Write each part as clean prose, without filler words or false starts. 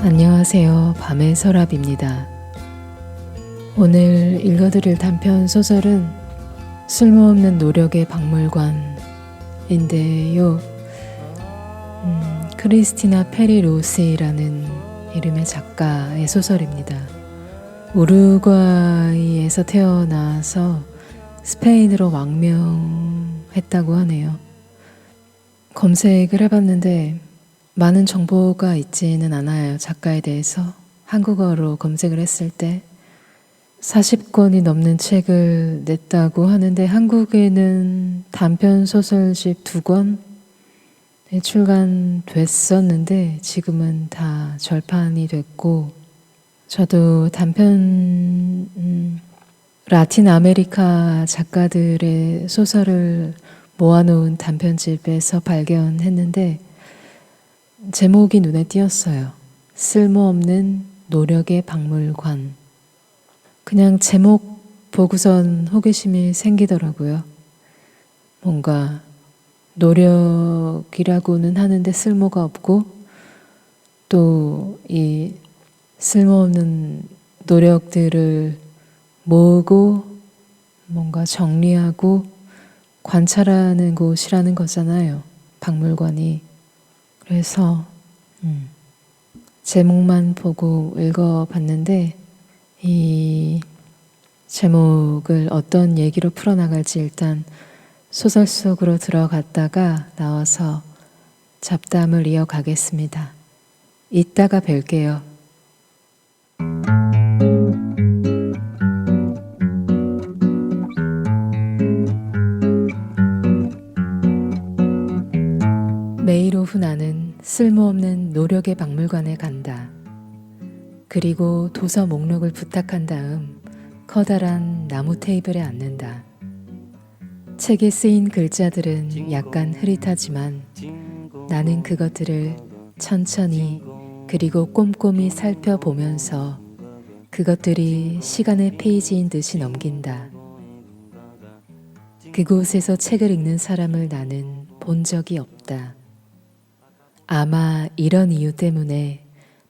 안녕하세요. 밤의 서랍입니다. 오늘 읽어드릴 단편 소설은 쓸모없는 노력의 박물관인데요. 크리스티나 페리 로시라는 이름의 작가의 소설입니다. 우루과이에서 태어나서 스페인으로 망명했다고 하네요. 검색을 해봤는데 많은 정보가 있지는 않아요. 작가에 대해서. 한국어로 검색을 했을 때 40권이 넘는 책을 냈다고 하는데 한국에는 단편 소설집 2권 출간됐었는데 지금은 다 절판이 됐고, 저도 단편 라틴 아메리카 작가들의 소설을 모아놓은 단편집에서 발견했는데 제목이 눈에 띄었어요. 쓸모없는 노력의 박물관. 그냥 제목 보고선 호기심이 생기더라고요. 뭔가 노력이라고는 하는데 쓸모가 없고, 또 이 쓸모없는 노력들을 모으고 뭔가 정리하고 관찰하는 곳이라는 거잖아요. 박물관이. 그래서 제목만 보고 읽어봤는데 이 제목을 어떤 얘기로 풀어나갈지 일단 소설 속으로 들어갔다가 나와서 잡담을 이어가겠습니다. 이따가 뵐게요. 매일 오후 나는 쓸모없는 노력의 박물관에 간다. 그리고 도서 목록을 부탁한 다음 커다란 나무 테이블에 앉는다. 책에 쓰인 글자들은 약간 흐릿하지만 나는 그것들을 천천히 그리고 꼼꼼히 살펴보면서 그것들이 시간의 페이지인 듯이 넘긴다. 그곳에서 책을 읽는 사람을 나는 본 적이 없다. 아마 이런 이유 때문에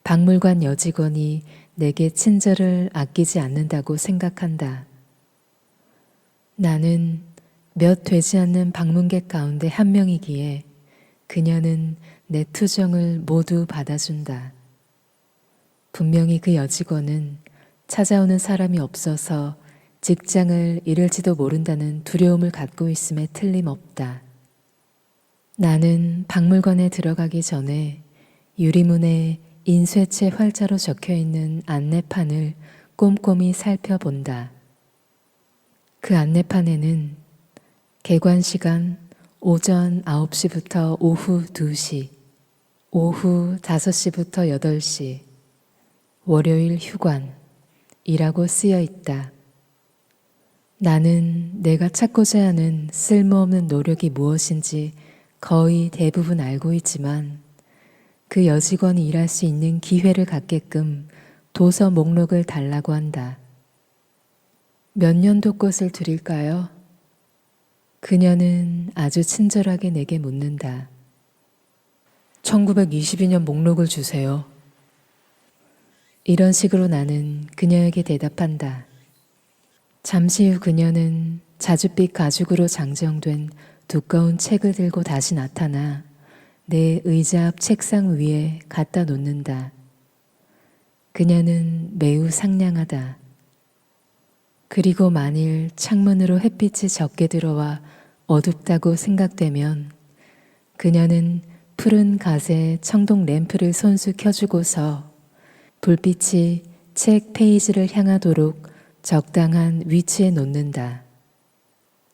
박물관 여직원이 내게 친절을 아끼지 않는다고 생각한다. 나는 몇 되지 않는 방문객 가운데 한 명이기에 그녀는 내 투정을 모두 받아준다. 분명히 그 여직원은 찾아오는 사람이 없어서 직장을 잃을지도 모른다는 두려움을 갖고 있음에 틀림없다. 나는 박물관에 들어가기 전에 유리문에 인쇄체 활자로 적혀있는 안내판을 꼼꼼히 살펴본다. 그 안내판에는 개관 시간 오전 9시부터 오후 2시, 오후 5시부터 8시, 월요일 휴관이라고 쓰여 있다. 나는 내가 찾고자 하는 쓸모없는 노력이 무엇인지 거의 대부분 알고 있지만 그 여직원이 일할 수 있는 기회를 갖게끔 도서 목록을 달라고 한다. 몇 년도 것을 드릴까요? 그녀는 아주 친절하게 내게 묻는다. 1922년 목록을 주세요. 이런 식으로 나는 그녀에게 대답한다. 잠시 후 그녀는 자줏빛 가죽으로 장정된 두꺼운 책을 들고 다시 나타나 내 의자 앞 책상 위에 갖다 놓는다. 그녀는 매우 상냥하다. 그리고 만일 창문으로 햇빛이 적게 들어와 어둡다고 생각되면 그녀는 푸른 가세 청동 램프를 손수 켜주고서 불빛이 책 페이지를 향하도록 적당한 위치에 놓는다.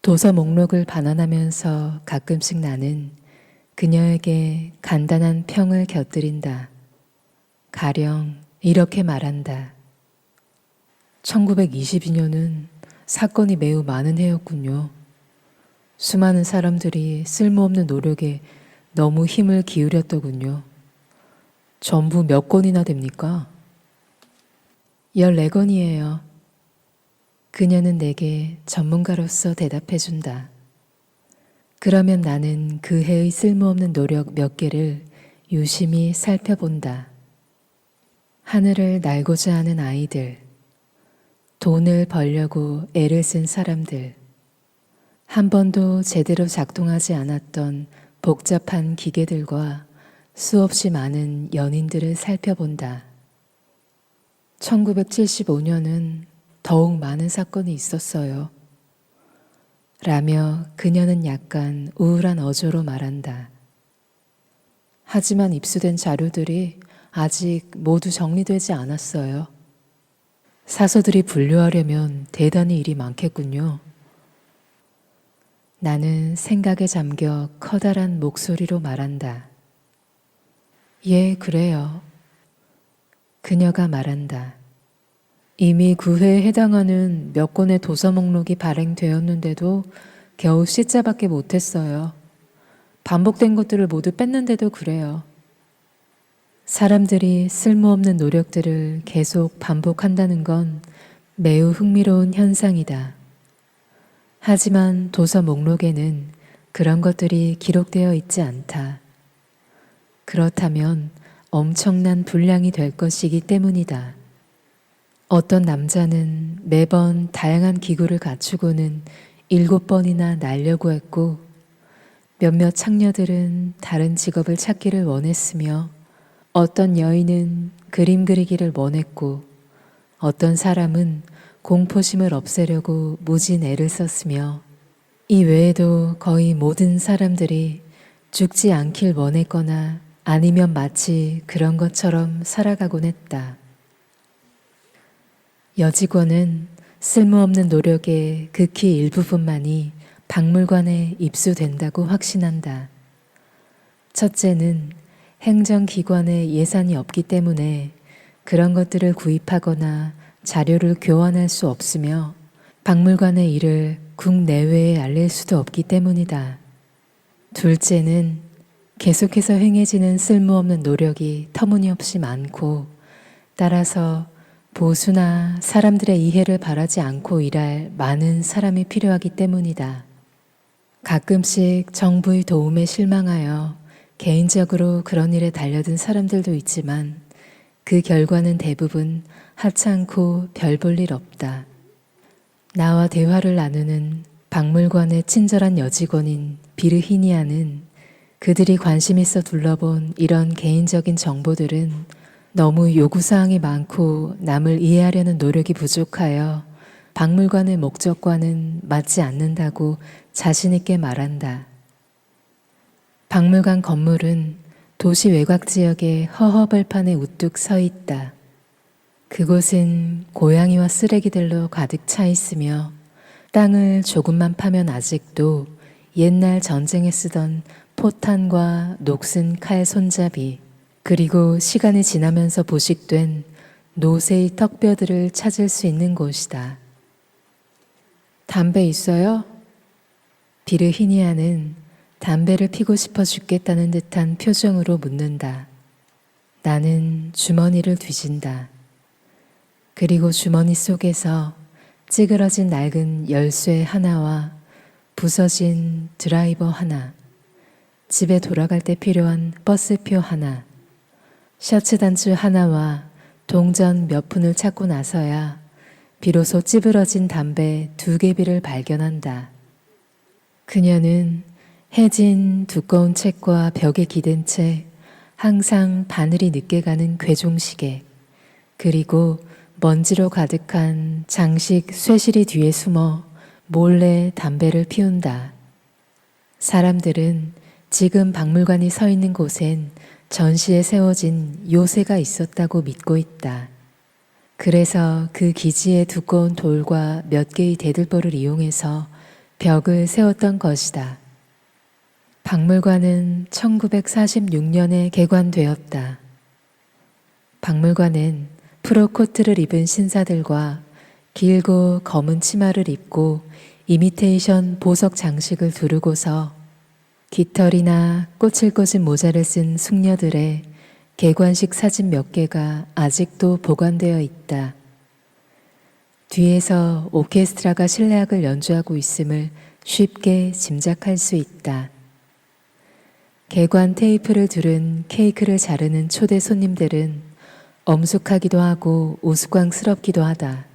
도서 목록을 반환하면서 가끔씩 나는 그녀에게 간단한 평을 곁들인다. 가령 이렇게 말한다. 1922년은 사건이 매우 많은 해였군요. 수많은 사람들이 쓸모없는 노력에 너무 힘을 기울였더군요. 전부 몇 권이나 됩니까? 14권이에요. 그녀는 내게 전문가로서 대답해준다. 그러면 나는 그 해의 쓸모없는 노력 몇 개를 유심히 살펴본다. 하늘을 날고자 하는 아이들, 돈을 벌려고 애를 쓴 사람들, 한 번도 제대로 작동하지 않았던 복잡한 기계들과 수없이 많은 연인들을 살펴본다. 1975년은 더욱 많은 사건이 있었어요. 라며 그녀는 약간 우울한 어조로 말한다. 하지만 입수된 자료들이 아직 모두 정리되지 않았어요. 사서들이 분류하려면 대단히 일이 많겠군요. 나는 생각에 잠겨 커다란 목소리로 말한다. 예, 그래요. 그녀가 말한다. 이미 구회에 해당하는 몇 권의 도서 목록이 발행되었는데도 겨우 C자밖에 못했어요. 반복된 것들을 모두 뺐는데도 그래요. 사람들이 쓸모없는 노력들을 계속 반복한다는 건 매우 흥미로운 현상이다. 하지만 도서 목록에는 그런 것들이 기록되어 있지 않다. 그렇다면 엄청난 분량이 될 것이기 때문이다. 어떤 남자는 매번 다양한 기구를 갖추고는 7번이나 날려고 했고, 몇몇 창녀들은 다른 직업을 찾기를 원했으며, 어떤 여인은 그림 그리기를 원했고, 어떤 사람은 공포심을 없애려고 무진 애를 썼으며, 이 외에도 거의 모든 사람들이 죽지 않길 원했거나 아니면 마치 그런 것처럼 살아가곤 했다. 여직원은 쓸모없는 노력의 극히 일부분만이 박물관에 입수된다고 확신한다. 첫째는 행정기관에 예산이 없기 때문에 그런 것들을 구입하거나 자료를 교환할 수 없으며 박물관의 일을 국내외에 알릴 수도 없기 때문이다. 둘째는 계속해서 행해지는 쓸모없는 노력이 터무니없이 많고 따라서 보수나 사람들의 이해를 바라지 않고 일할 많은 사람이 필요하기 때문이다. 가끔씩 정부의 도움에 실망하여 개인적으로 그런 일에 달려든 사람들도 있지만 그 결과는 대부분 하찮고 별 볼 일 없다. 나와 대화를 나누는 박물관의 친절한 여직원인 비르히니아는 그들이 관심 있어 둘러본 이런 개인적인 정보들은 너무 요구사항이 많고 남을 이해하려는 노력이 부족하여 박물관의 목적과는 맞지 않는다고 자신있게 말한다. 박물관 건물은 도시 외곽 지역의 허허벌판에 우뚝 서 있다. 그곳은 고양이와 쓰레기들로 가득 차 있으며 땅을 조금만 파면 아직도 옛날 전쟁에 쓰던 포탄과 녹슨 칼 손잡이 그리고 시간이 지나면서 부식된 노새의 턱뼈들을 찾을 수 있는 곳이다. 담배 있어요? 비르히니아는 담배를 피고 싶어 죽겠다는 듯한 표정으로 묻는다. 나는 주머니를 뒤진다. 그리고 주머니 속에서 찌그러진 낡은 열쇠 하나와 부서진 드라이버 하나, 집에 돌아갈 때 필요한 버스표 하나, 셔츠 단추 하나와 동전 몇 푼을 찾고 나서야 비로소 찌부러진 담배 2개비를 발견한다. 그녀는 해진 두꺼운 책과 벽에 기댄 채 항상 바늘이 늦게 가는 괴종시계 그리고 먼지로 가득한 장식 쇠실이 뒤에 숨어 몰래 담배를 피운다. 사람들은 지금 박물관이 서 있는 곳엔 전시에 세워진 요새가 있었다고 믿고 있다. 그래서 그 기지의 두꺼운 돌과 몇 개의 대들보를 이용해서 벽을 세웠던 것이다. 박물관은 1946년에 개관되었다. 박물관엔 프로코트를 입은 신사들과 길고 검은 치마를 입고 이미테이션 보석 장식을 두르고서 깃털이나 꽃을 꽂은 모자를 쓴 숙녀들의 개관식 사진 몇 개가 아직도 보관되어 있다. 뒤에서 오케스트라가 실내악을 연주하고 있음을 쉽게 짐작할 수 있다. 개관 테이프를 두른 케이크를 자르는 초대 손님들은 엄숙하기도 하고 우스꽝스럽기도 하다.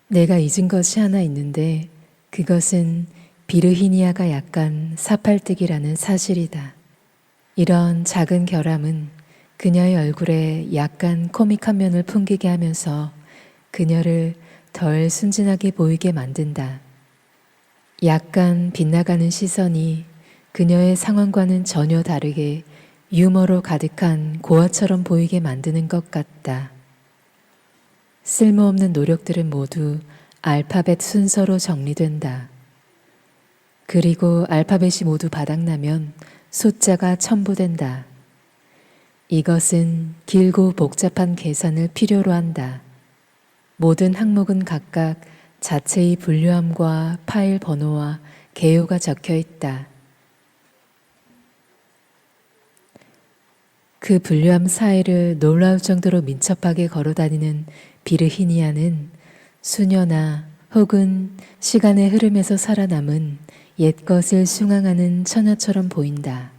내가 잊은 것이 하나 있는데 그것은 비르히니아가 약간 사팔뜨기라는 사실이다. 이런 작은 결함은 그녀의 얼굴에 약간 코믹한 면을 풍기게 하면서 그녀를 덜 순진하게 보이게 만든다. 약간 빗나가는 시선이 그녀의 상황과는 전혀 다르게 유머로 가득한 고아처럼 보이게 만드는 것 같다. 쓸모없는 노력들은 모두 알파벳 순서로 정리된다. 그리고 알파벳이 모두 바닥나면 숫자가 첨부된다. 이것은 길고 복잡한 계산을 필요로 한다. 모든 항목은 각각 자체의 분류함과 파일 번호와 개요가 적혀 있다. 그 분류함 사이를 놀라울 정도로 민첩하게 걸어다니는 비르히니아는 수녀나 혹은 시간의 흐름에서 살아남은 옛것을 숭앙하는 처녀처럼 보인다.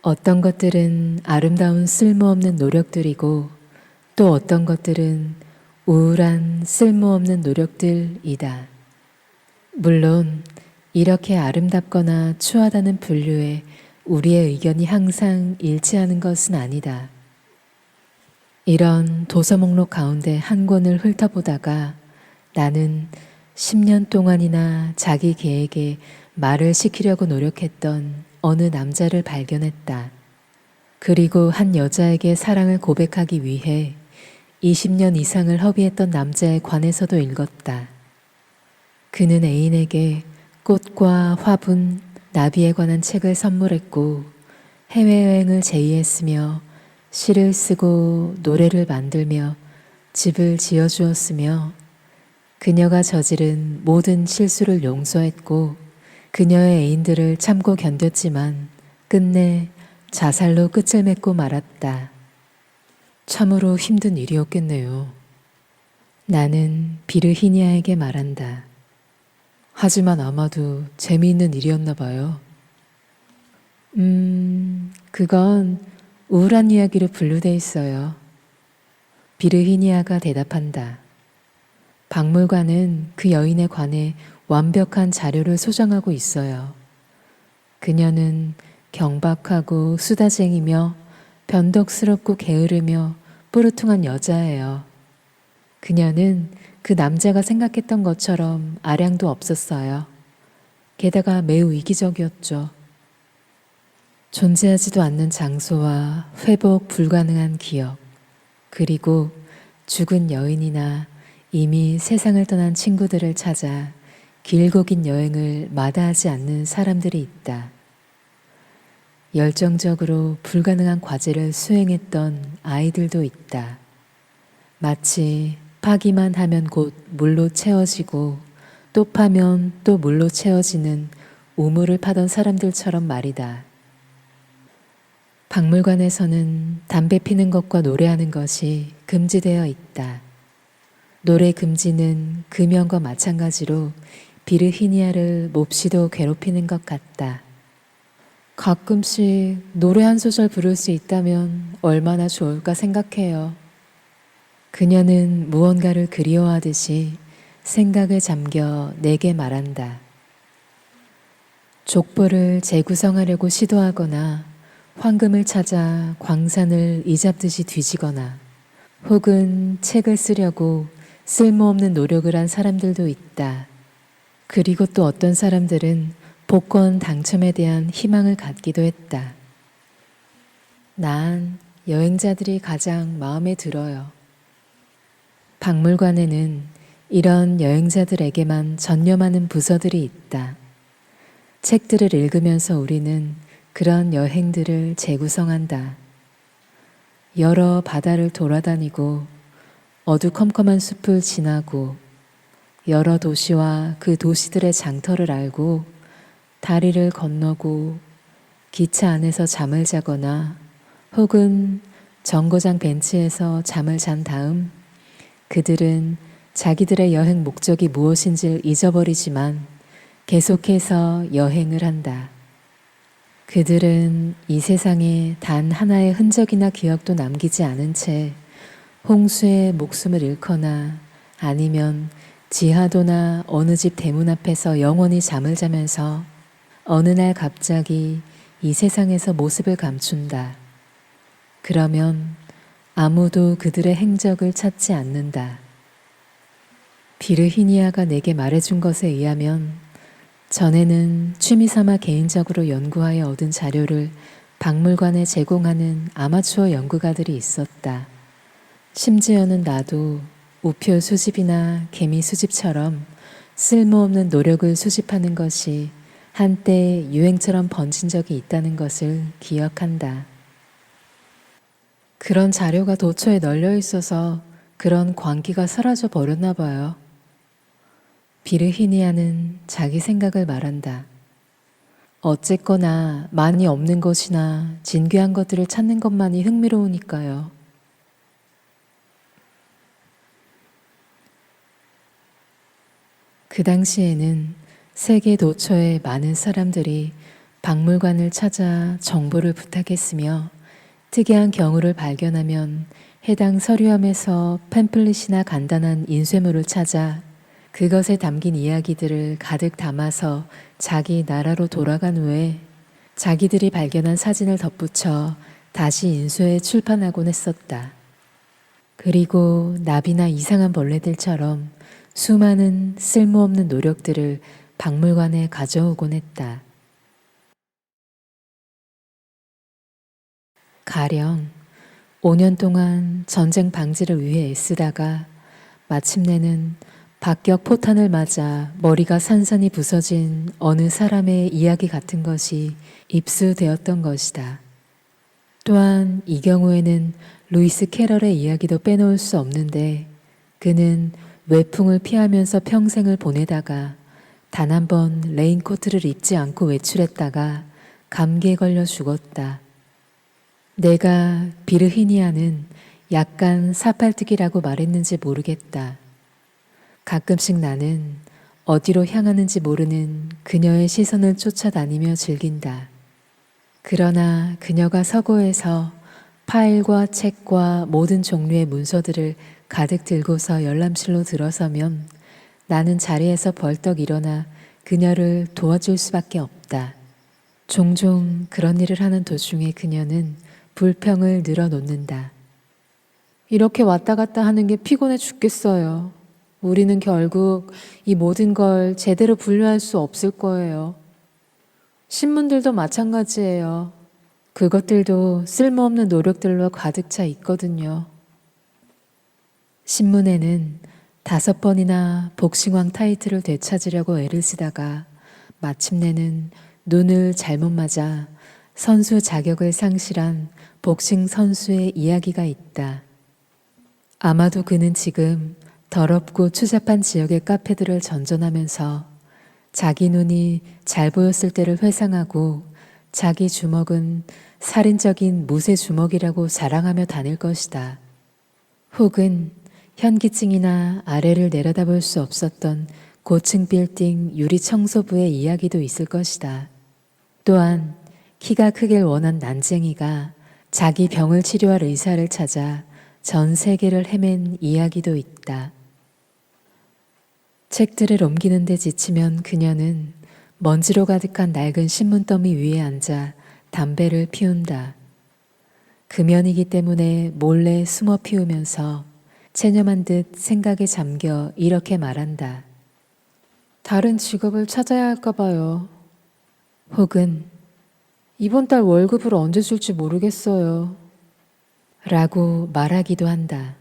어떤 것들은 아름다운 쓸모없는 노력들이고 또 어떤 것들은 우울한 쓸모없는 노력들이다. 물론 이렇게 아름답거나 추하다는 분류에 우리의 의견이 항상 일치하는 것은 아니다. 이런 도서 목록 가운데 한 권을 훑어보다가 나는 10년 동안이나 자기 개에게 말을 시키려고 노력했던 어느 남자를 발견했다. 그리고 한 여자에게 사랑을 고백하기 위해 20년 이상을 허비했던 남자에 관해서도 읽었다. 그는 애인에게 꽃과 화분, 나비에 관한 책을 선물했고 해외여행을 제의했으며 시를 쓰고 노래를 만들며 집을 지어주었으며 그녀가 저지른 모든 실수를 용서했고 그녀의 애인들을 참고 견뎠지만 끝내 자살로 끝을 맺고 말았다. 참으로 힘든 일이었겠네요. 나는 비르히니아에게 말한다. 하지만 아마도 재미있는 일이었나 봐요. 그건 우울한 이야기로 분류돼 있어요. 비르히니아가 대답한다. 박물관은 그 여인에 관해 완벽한 자료를 소장하고 있어요. 그녀는 경박하고 수다쟁이며 변덕스럽고 게으르며 뿌르퉁한 여자예요. 그녀는 그 남자가 생각했던 것처럼 아량도 없었어요. 게다가 매우 이기적이었죠. 존재하지도 않는 장소와 회복 불가능한 기억, 그리고 죽은 여인이나 이미 세상을 떠난 친구들을 찾아 길고 긴 여행을 마다하지 않는 사람들이 있다. 열정적으로 불가능한 과제를 수행했던 아이들도 있다. 마치 파기만 하면 곧 물로 채워지고 또 파면 또 물로 채워지는 우물을 파던 사람들처럼 말이다. 박물관에서는 담배 피는 것과 노래하는 것이 금지되어 있다. 노래 금지는 금연과 마찬가지로 비르히니아를 몹시도 괴롭히는 것 같다. 가끔씩 노래 한 소절 부를 수 있다면 얼마나 좋을까 생각해요. 그녀는 무언가를 그리워하듯이 생각에 잠겨 내게 말한다. 족보를 재구성하려고 시도하거나 황금을 찾아 광산을 이잡듯이 뒤지거나 혹은 책을 쓰려고 쓸모없는 노력을 한 사람들도 있다. 그리고 또 어떤 사람들은 복권 당첨에 대한 희망을 갖기도 했다. 난 여행자들이 가장 마음에 들어요. 박물관에는 이런 여행자들에게만 전념하는 부서들이 있다. 책들을 읽으면서 우리는 그런 여행들을 재구성한다. 여러 바다를 돌아다니고 어두컴컴한 숲을 지나고 여러 도시와 그 도시들의 장터를 알고 다리를 건너고 기차 안에서 잠을 자거나 혹은 정거장 벤치에서 잠을 잔 다음 그들은 자기들의 여행 목적이 무엇인지를 잊어버리지만 계속해서 여행을 한다. 그들은 이 세상에 단 하나의 흔적이나 기억도 남기지 않은 채 홍수에 목숨을 잃거나 아니면 지하도나 어느 집 대문 앞에서 영원히 잠을 자면서 어느 날 갑자기 이 세상에서 모습을 감춘다. 그러면 아무도 그들의 행적을 찾지 않는다. 비르히니아가 내게 말해준 것에 의하면 전에는 취미삼아 개인적으로 연구하여 얻은 자료를 박물관에 제공하는 아마추어 연구가들이 있었다. 심지어는 나도 우표 수집이나 개미 수집처럼 쓸모없는 노력을 수집하는 것이 한때 유행처럼 번진 적이 있다는 것을 기억한다. 그런 자료가 도처에 널려 있어서 그런 광기가 사라져 버렸나 봐요. 비르히니아는 자기 생각을 말한다. 어쨌거나 많이 없는 것이나 진귀한 것들을 찾는 것만이 흥미로우니까요. 그 당시에는 세계 도처의 많은 사람들이 박물관을 찾아 정보를 부탁했으며 특이한 경우를 발견하면 해당 서류함에서 팸플릿이나 간단한 인쇄물을 찾아 그것에 담긴 이야기들을 가득 담아서 자기 나라로 돌아간 후에 자기들이 발견한 사진을 덧붙여 다시 인쇄해 출판하곤 했었다. 그리고 나비나 이상한 벌레들처럼 수많은 쓸모없는 노력들을 박물관에 가져오곤 했다. 가령 5년 동안 전쟁 방지를 위해 애쓰다가 마침내는 박격 포탄을 맞아 머리가 산산이 부서진 어느 사람의 이야기 같은 것이 입수되었던 것이다. 또한 이 경우에는 루이스 캐럴의 이야기도 빼놓을 수 없는데 그는 외풍을 피하면서 평생을 보내다가 단 한 번 레인코트를 입지 않고 외출했다가 감기에 걸려 죽었다. 내가 비르히니아는 약간 사팔뜨기라고 말했는지 모르겠다. 가끔씩 나는 어디로 향하는지 모르는 그녀의 시선을 쫓아다니며 즐긴다. 그러나 그녀가 서고에서 파일과 책과 모든 종류의 문서들을 가득 들고서 열람실로 들어서면 나는 자리에서 벌떡 일어나 그녀를 도와줄 수밖에 없다. 종종 그런 일을 하는 도중에 그녀는 불평을 늘어놓는다. 이렇게 왔다 갔다 하는 게 피곤해 죽겠어요. 우리는 결국 이 모든 걸 제대로 분류할 수 없을 거예요. 신문들도 마찬가지예요. 그것들도 쓸모없는 노력들로 가득 차 있거든요. 신문에는 5번이나 복싱왕 타이틀을 되찾으려고 애를 쓰다가 마침내는 눈을 잘못 맞아 선수 자격을 상실한 복싱 선수의 이야기가 있다. 아마도 그는 지금 더럽고 추잡한 지역의 카페들을 전전하면서 자기 눈이 잘 보였을 때를 회상하고 자기 주먹은 살인적인 무쇠 주먹이라고 자랑하며 다닐 것이다. 혹은 현기증이나 아래를 내려다볼 수 없었던 고층 빌딩 유리 청소부의 이야기도 있을 것이다. 또한 키가 크길 원한 난쟁이가 자기 병을 치료할 의사를 찾아 전 세계를 헤맨 이야기도 있다. 책들을 옮기는 데 지치면 그녀는 먼지로 가득한 낡은 신문더미 위에 앉아 담배를 피운다. 금연이기 때문에 몰래 숨어 피우면서 체념한 듯 생각에 잠겨 이렇게 말한다. 다른 직업을 찾아야 할까 봐요. 혹은 이번 달 월급을 언제 줄지 모르겠어요. 라고 말하기도 한다.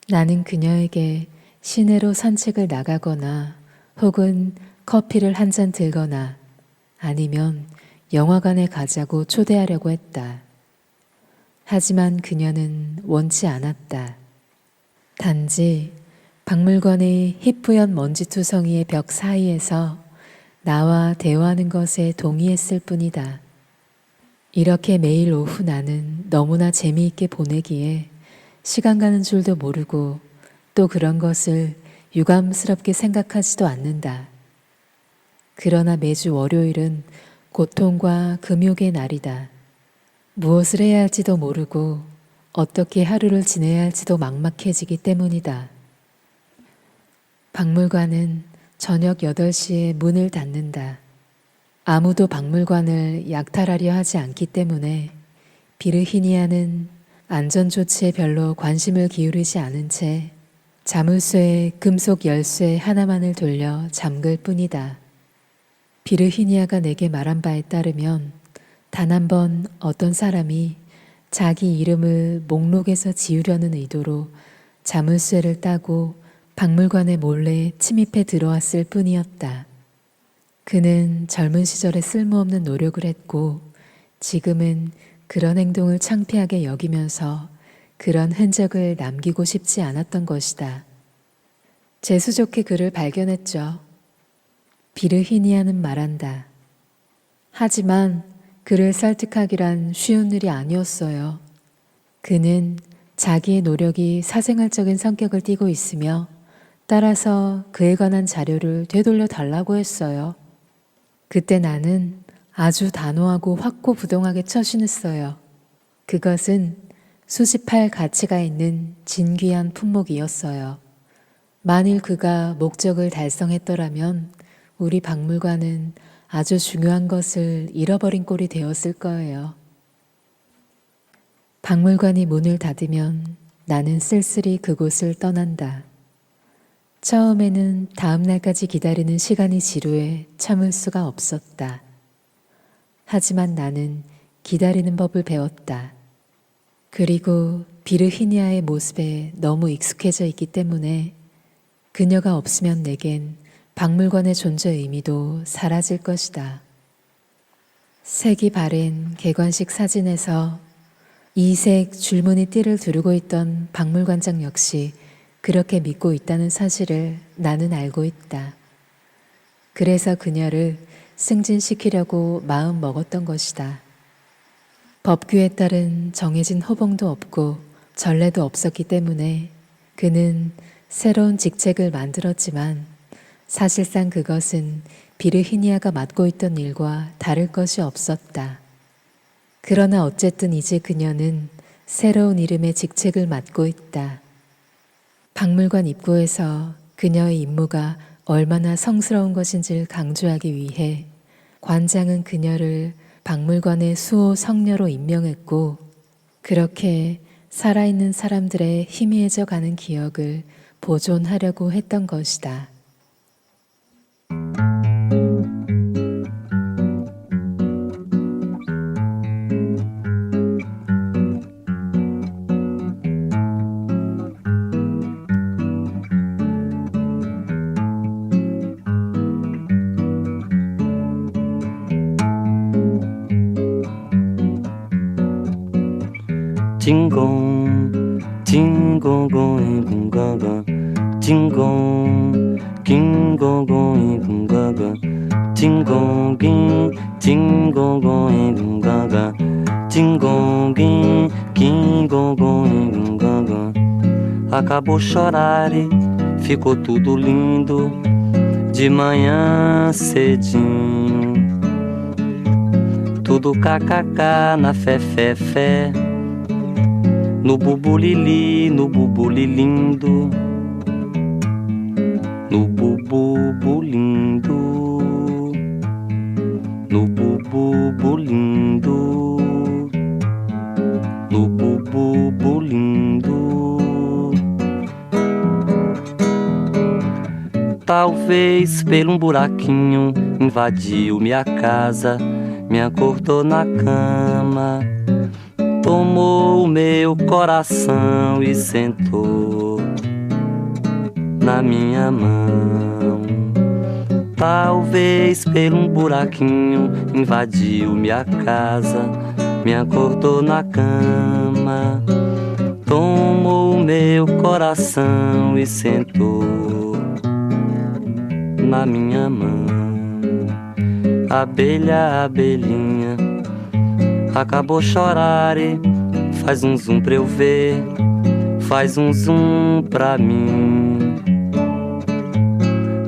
나는 그녀에게 시내로 산책을 나가거나 혹은 커피를 한 잔 들거나 아니면 영화관에 가자고 초대하려고 했다. 하지만 그녀는 원치 않았다. 단지 박물관의 희뿌연 먼지투성이의 벽 사이에서 나와 대화하는 것에 동의했을 뿐이다. 이렇게 매일 오후 나는 너무나 재미있게 보내기에 시간 가는 줄도 모르고 또 그런 것을 유감스럽게 생각하지도 않는다. 그러나 매주 월요일은 고통과 금욕의 날이다. 무엇을 해야 할지도 모르고 어떻게 하루를 지내야 할지도 막막해지기 때문이다. 박물관은 저녁 8시에 문을 닫는다. 아무도 박물관을 약탈하려 하지 않기 때문에 비르히니아는 안전조치에 별로 관심을 기울이지 않은 채 자물쇠에 금속 열쇠 하나만을 돌려 잠글 뿐이다. 비르히니아가 내게 말한 바에 따르면 단 한 번 어떤 사람이 자기 이름을 목록에서 지우려는 의도로 자물쇠를 따고 박물관에 몰래 침입해 들어왔을 뿐이었다. 그는 젊은 시절에 쓸모없는 노력을 했고 지금은 그런 행동을 창피하게 여기면서 그런 흔적을 남기고 싶지 않았던 것이다. 재수 좋게 그를 발견했죠. 비르히니아는 말한다. 하지만 그를 설득하기란 쉬운 일이 아니었어요. 그는 자기의 노력이 사생활적인 성격을 띠고 있으며 따라서 그에 관한 자료를 되돌려 달라고 했어요. 그때 나는 아주 단호하고 확고부동하게 처신했어요. 그것은 수집할 가치가 있는 진귀한 품목이었어요. 만일 그가 목적을 달성했더라면 우리 박물관은 아주 중요한 것을 잃어버린 꼴이 되었을 거예요. 박물관이 문을 닫으면 나는 쓸쓸히 그곳을 떠난다. 처음에는 다음 날까지 기다리는 시간이 지루해 참을 수가 없었다. 하지만 나는 기다리는 법을 배웠다. 그리고 비르히니아의 모습에 너무 익숙해져 있기 때문에 그녀가 없으면 내겐 박물관의 존재 의미도 사라질 것이다. 색이 바랜 개관식 사진에서 이색 줄무늬 띠를 두르고 있던 박물관장 역시 그렇게 믿고 있다는 사실을 나는 알고 있다. 그래서 그녀를 승진시키려고 마음 먹었던 것이다. 법규에 따른 정해진 호봉도 없고 전례도 없었기 때문에 그는 새로운 직책을 만들었지만 사실상 그것은 비르히니아가 맡고 있던 일과 다를 것이 없었다. 그러나 어쨌든 이제 그녀는 새로운 이름의 직책을 맡고 있다. 박물관 입구에서 그녀의 임무가 얼마나 성스러운 것인지를 강조하기 위해 관장은 그녀를 박물관의 수호 성녀로 임명했고 그렇게 살아있는 사람들의 희미해져 가는 기억을 보존하려고 했던 것이다. 징공 징고고이 군가가 징공 긴고고이 군가가 징공긴 징고고이 군가가 징공긴 긴고고이 군가가 acabou chorar e ficou tudo lindo de manhã cedinho tudo kkk na fé fé fé no bubulili, no bubulilindo, no bububulindo, no bububulindo, no bububulindo. Talvez pelo buraquinho invadiu minha casa, me acordou na cama. Tomou o meu coração e sentou na minha mão. Talvez pelo buraquinho invadiu minha casa, me acordou na cama. Tomou o meu coração e sentou na minha mão. Abelha, abelhinha, acabou chorar e faz um zoom pra eu ver, faz um zoom pra mim.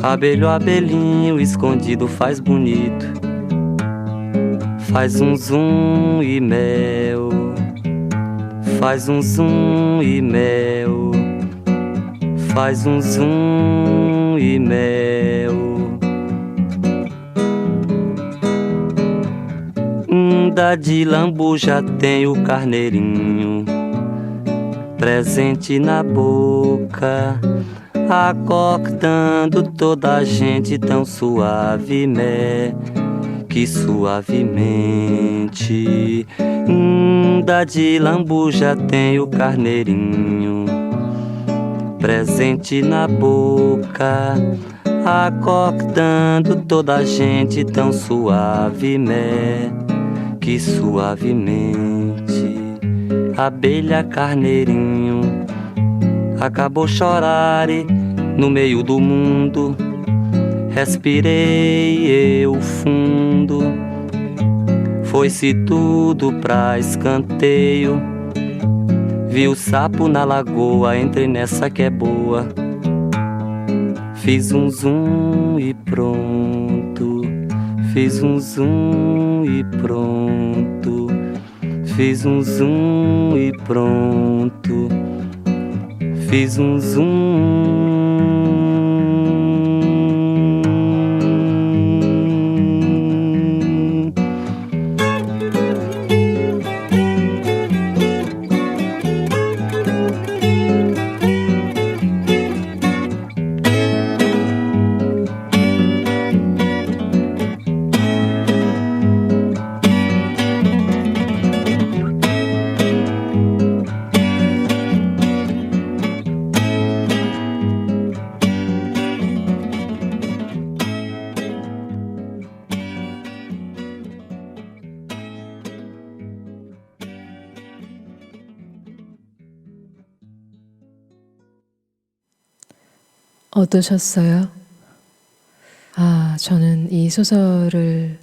Abelho, abelhinho, escondido faz bonito, faz zum e mel, faz zum e mel, faz zum e mel. Da de lambu já tem o carneirinho presente na boca, acordando toda a gente tão que suavemente. Da de lambu já tem o carneirinho presente na boca, acordando toda a gente tão que suavemente. Abelha carneirinho acabou chorar no meio do mundo. Respirei eu fundo, foi-se tudo pra escanteio. Vi o sapo na lagoa, entrei nessa que é boa. Fiz zum e pronto, fiz zum e pronto, fiz zum e pronto, fiz zum. 어떠셨어요? 저는 이 소설을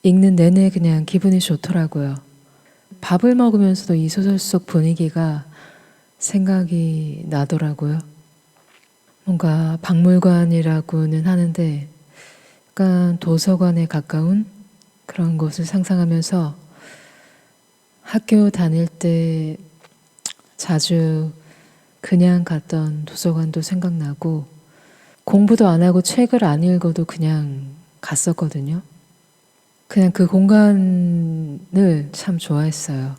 읽는 내내 그냥 기분이 좋더라고요. 밥을 먹으면서도 이 소설 속 분위기가 생각이 나더라고요. 뭔가 박물관이라고는 하는데 약간 도서관에 가까운 그런 곳을 상상하면서 학교 다닐 때 자주 그냥 갔던 도서관도 생각나고, 공부도 안 하고 책을 안 읽어도 그냥 갔었거든요. 그냥 그 공간을 참 좋아했어요.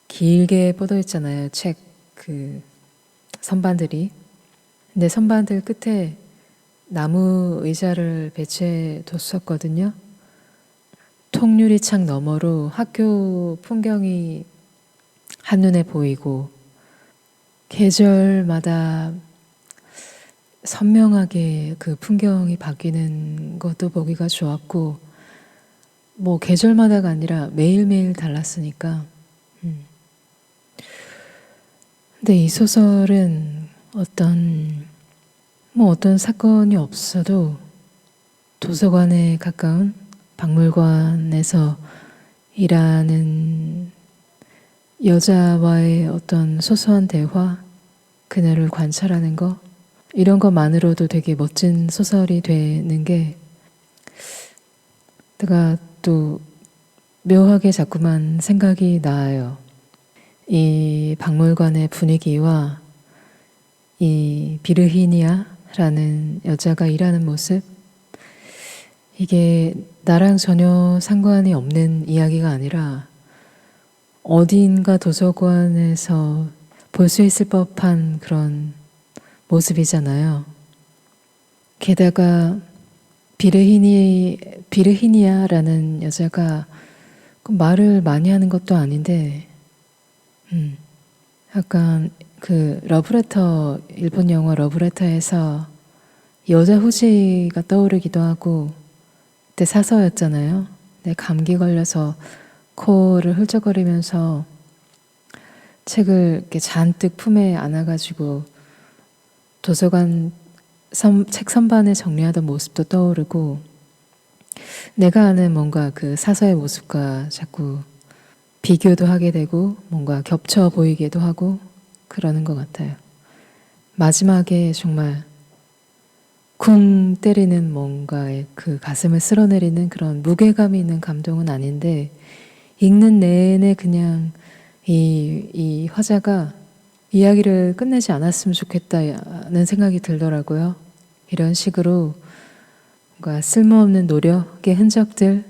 길게 뻗어 있잖아요, 책 그 선반들이. 근데 선반들 끝에 나무 의자를 배치해 뒀었거든요. 통유리창 너머로 학교 풍경이 한눈에 보이고, 계절마다 선명하게 그 풍경이 바뀌는 것도 보기가 좋았고, 뭐 계절마다가 아니라 매일매일 달랐으니까. 근데 이 소설은 어떤 사건이 없어도 도서관에 가까운 박물관에서 일하는 여자와의 어떤 소소한 대화, 그녀를 관찰하는 거, 이런 것만으로도 되게 멋진 소설이 되는 게, 내가 또 묘하게 자꾸만 생각이 나요. 이 박물관의 분위기와 이 비르히니아라는 여자가 일하는 모습, 이게 나랑 전혀 상관이 없는 이야기가 아니라 어딘가 도서관에서 볼 수 있을 법한 그런 모습이잖아요. 게다가 비르히니아라는 여자가 말을 많이 하는 것도 아닌데, 약간 그 러브레터, 일본 영화 러브레터에서 여자 후지가 떠오르기도 하고, 그때 사서였잖아요. 내 감기 걸려서 코를 훌쩍거리면서 책을 이렇게 잔뜩 품에 안아가지고 도서관 책 선반에 정리하던 모습도 떠오르고, 내가 아는 뭔가 그 사서의 모습과 자꾸 비교도 하게 되고 뭔가 겹쳐 보이기도 하고 그러는 것 같아요. 마지막에 정말 쿵 때리는 뭔가의 그 가슴을 쓸어내리는 그런 무게감이 있는 감동은 아닌데 읽는 내내 그냥 이 화자가 이야기를 끝내지 않았으면 좋겠다는 생각이 들더라고요. 이런 식으로 뭔가 쓸모없는 노력의 흔적들,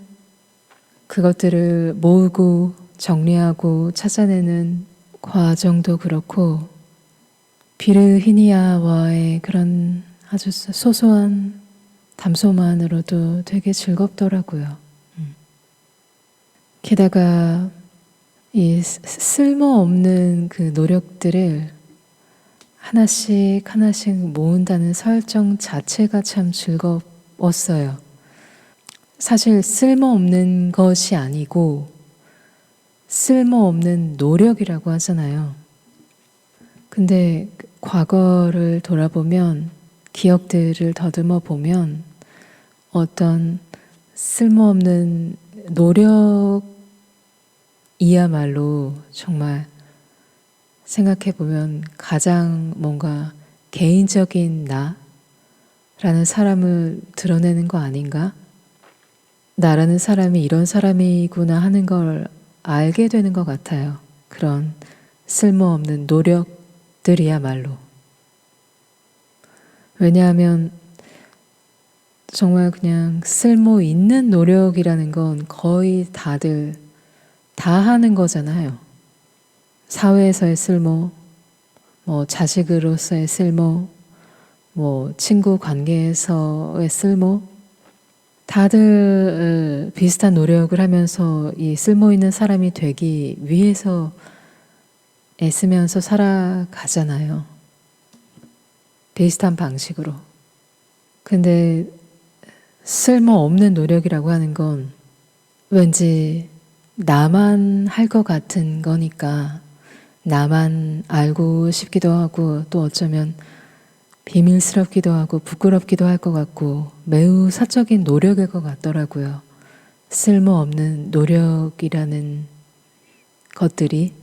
그것들을 모으고 정리하고 찾아내는 과정도 그렇고 비르히니아와의 그런 아주 소소한 담소만으로도 되게 즐겁더라고요. 게다가 이 쓸모없는 그 노력들을 하나씩 하나씩 모은다는 설정 자체가 참 즐거웠어요. 사실 쓸모없는 것이 아니고 쓸모없는 노력이라고 하잖아요. 근데 과거를 돌아보면, 기억들을 더듬어 보면 어떤 쓸모없는 노력이야말로 정말 생각해 보면 가장 뭔가 개인적인 나라는 사람을 드러내는 거 아닌가? 나라는 사람이 이런 사람이구나 하는 걸 알게 되는 것 같아요. 그런 쓸모없는 노력들이야말로. 왜냐하면 정말 그냥 쓸모 있는 노력이라는 건 거의 다들 다 하는 거잖아요. 사회에서의 쓸모, 뭐 자식으로서의 쓸모, 뭐 친구 관계에서의 쓸모, 다들 비슷한 노력을 하면서 이 쓸모 있는 사람이 되기 위해서 애쓰면서 살아가잖아요. 비슷한 방식으로. 근데 쓸모없는 노력이라고 하는 건 왠지 나만 할 것 같은 거니까 나만 알고 싶기도 하고 또 어쩌면 비밀스럽기도 하고 부끄럽기도 할 것 같고 매우 사적인 노력일 것 같더라고요. 쓸모없는 노력이라는 것들이.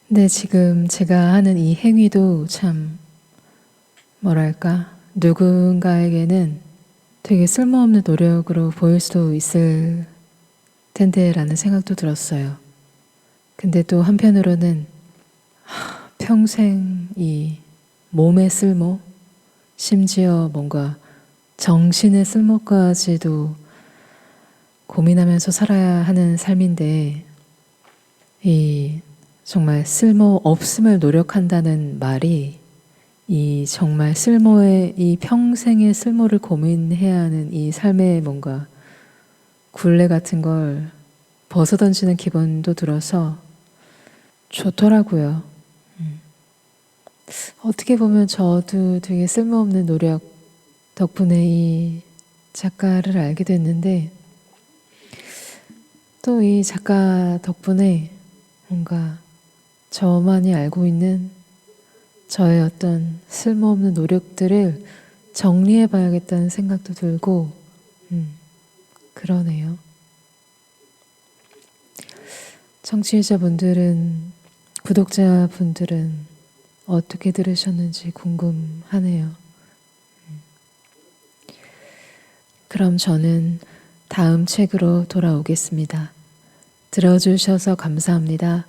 근데 지금 제가 하는 이 행위도 참 뭐랄까 누군가에게는 되게 쓸모없는 노력으로 보일 수도 있을 텐데라는 생각도 들었어요. 근데 또 한편으로는 평생 이 몸의 쓸모, 심지어 뭔가 정신의 쓸모까지도 고민하면서 살아야 하는 삶인데 이 정말 쓸모 없음을 노력한다는 말이 이 정말 쓸모의 이 평생의 쓸모를 고민해야 하는 이 삶의 뭔가 굴레 같은 걸 벗어던지는 기분도 들어서 좋더라고요. 어떻게 보면 저도 되게 쓸모없는 노력 덕분에 이 작가를 알게 됐는데 또 이 작가 덕분에 뭔가 저만이 알고 있는 저의 어떤 쓸모없는 노력들을 정리해 봐야겠다는 생각도 들고 그러네요. 청취자분들은, 구독자분들은 어떻게 들으셨는지 궁금하네요. 그럼 저는 다음 책으로 돌아오겠습니다. 들어주셔서 감사합니다.